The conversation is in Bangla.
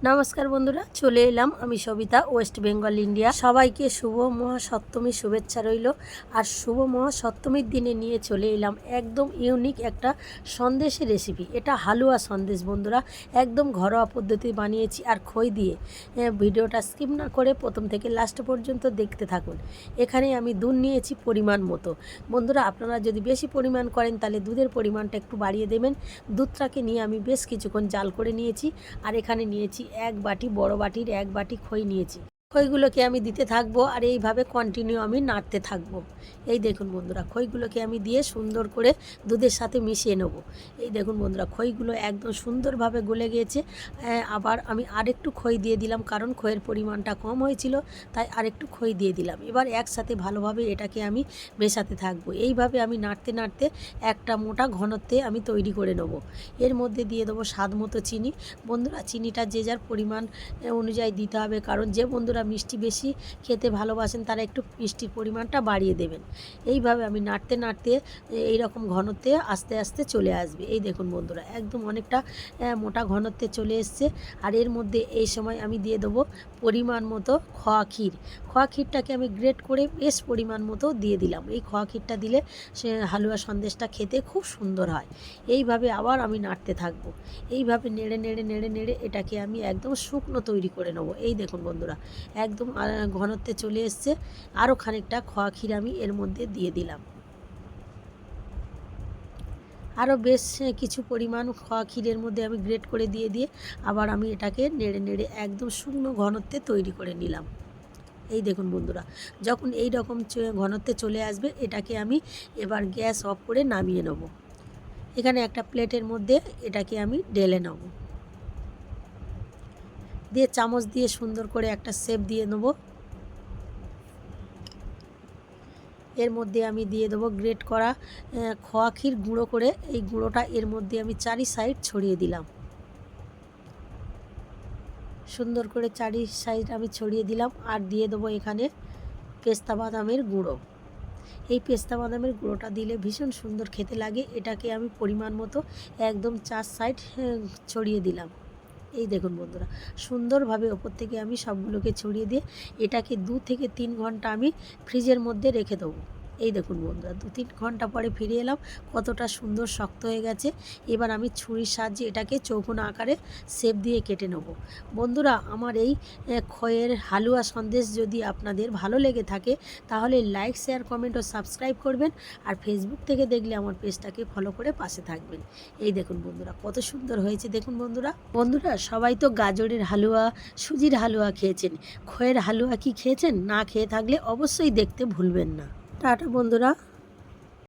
নমস্কার বন্ধুরা, চলে এলাম আমি সবিতা, ওয়েস্ট বেঙ্গল, ইন্ডিয়া। সবাইকে শুভ মহাসপ্তমীর শুভেচ্ছা রইল। আর শুভ মহাসপ্তমীর দিনে নিয়ে চলে এলাম একদম ইউনিক একটা সন্দেশের রেসিপি। এটা হালুয়া সন্দেশ বন্ধুরা, একদম ঘরোয়া পদ্ধতি বানিয়েছি আর খই দিয়ে। ভিডিওটা স্কিপ না করে প্রথম থেকে লাস্ট পর্যন্ত দেখতে থাকুন। এখানে আমি দুধ নিয়েছি পরিমাণ মতো। বন্ধুরা, আপনারা যদি বেশি পরিমাণ করেন তাহলে দুধের পরিমাণটা একটু বাড়িয়ে দেবেন। দুধটাকে নিয়ে আমি বেশ কিছুক্ষণ জাল করে নিয়েছি। আর এখানে নিয়েছি এক বাটি, বড় বাটির এক বাটি খই নিয়েছি। খইগুলোকে আমি দিতে থাকবো আর এইভাবে কন্টিনিউ আমি নাড়তে থাকবো। এই দেখুন বন্ধুরা, খইগুলোকে আমি দিয়ে সুন্দর করে দুধের সাথে মিশিয়ে নেব। এই দেখুন বন্ধুরা, খইগুলো একদম সুন্দরভাবে গলে গিয়েছে। আবার আমি আরেকটু খই দিয়ে দিলাম, কারণ খইয়ের পরিমাণটা কম হয়েছিল, তাই আরেকটু খই দিয়ে দিলাম। এবার একসাথে ভালোভাবে এটাকে আমি মেশাতে থাকবো। এইভাবে আমি নাড়তে নাড়তে একটা মোটা ঘনত্বে আমি তৈরি করে নেব। এর মধ্যে দিয়ে দেবো স্বাদ মতো চিনি। বন্ধুরা, চিনিটা যে যার পরিমাণ অনুযায়ী দিতে হবে, কারণ যে বন্ধুরা মিষ্টি বেশি খেতে ভালোবাসেন তারা একটু মিষ্টির পরিমাণটা বাড়িয়ে দেবেন। এইভাবে আমি নাড়তে নাড়তে এইরকম ঘনত্বে আস্তে আস্তে চলে আসবে। এই দেখুন বন্ধুরা, একদম অনেকটা মোটা ঘনত্বে চলে এসছে। আর এর মধ্যে এই সময় আমি দিয়ে দেবো পরিমাণ মতো খোয়া ক্ষীর। খোয়া ক্ষীরটাকে আমি গ্রেট করে বেশ পরিমাণ মতো দিয়ে দিলাম। এই খোয়া ক্ষীরটা দিলে সে হালুয়া সন্দেশটা খেতে খুব সুন্দর হয়। এইভাবে আবার আমি নাড়তে থাকবো। এইভাবে নেড়ে নেড়ে নেড়ে নেড়ে এটাকে আমি একদম শুকনো তৈরি করে নেবো। এই দেখুন বন্ধুরা, একদম ঘনত্বে চলে এসছে। আরও খানিকটা খোয়া ক্ষীর আমি এর মধ্যে দিয়ে দিলাম। আরও বেশ কিছু পরিমাণ খোয়া ক্ষীরের মধ্যে আমি গ্রেট করে দিয়ে আবার আমি এটাকে নেড়ে নেড়ে একদম শুকনো ঘনত্বে তৈরি করে নিলাম। এই দেখুন বন্ধুরা, যখন এই রকম ঘনত্বে চলে আসবে এটাকে আমি এবার গ্যাস অফ করে নামিয়ে নেব। এখানে একটা প্লেটের মধ্যে এটাকে আমি ঢেলে নেব, দিয়ে চামচ দিয়ে সুন্দর করে একটা শেপ দিয়ে নেব। এর মধ্যে আমি দিয়ে দেবো গ্রেট করা খোয়া ক্ষীর গুঁড়ো করে। এই গুঁড়োটা এর মধ্যে আমি চারি সাইড ছড়িয়ে দিলাম। সুন্দর করে চারি সাইড আমি ছড়িয়ে দিলাম। আর দিয়ে দেবো এখানে পেস্তা বাদামের গুঁড়ো। এই পেস্তা বাদামের গুঁড়োটা দিলে ভীষণ সুন্দর খেতে লাগে। এটাকে আমি পরিমাণ মতো একদম চার সাইড ছড়িয়ে দিলাম। এই দেখুন বন্ধুরা, সুন্দরভাবে ওপর থেকে আমি সবগুলোকে ছড়িয়ে দিয়ে এটাকে 2 থেকে 3 ঘন্টা আমি ফ্রিজের মধ্যে রেখে দেবো। এই দেখুন বন্ধুরা, 2-3 ঘন্টা পরে ফিরে এলাম, কতটা সুন্দর শক্ত হয়ে গেছে। এবার আমি ছুরির সাহায্যে এটাকে চৌকোনা আকারে শেপ দিয়ে কেটে নেব। বন্ধুরা, আমার এই খয়ের হালুয়া সন্দেশ যদি আপনাদের ভালো লেগে থাকে তাহলে লাইক, শেয়ার, কমেন্ট ও সাবস্ক্রাইব করবেন। আর ফেসবুক থেকে দেখলে আমার পেজটাকে ফলো করে পাশে থাকবেন। এই দেখুন বন্ধুরা, কত সুন্দর হয়েছে। দেখুন বন্ধুরা, সবাই তো গাজরের হালুয়া, সুজির হালুয়া খেয়েছেন, খয়ের হালুয়া কি খেয়েছেন? না খেয়ে থাকলে অবশ্যই দেখতে ভুলবেন না। টাটা বন্ধুরা।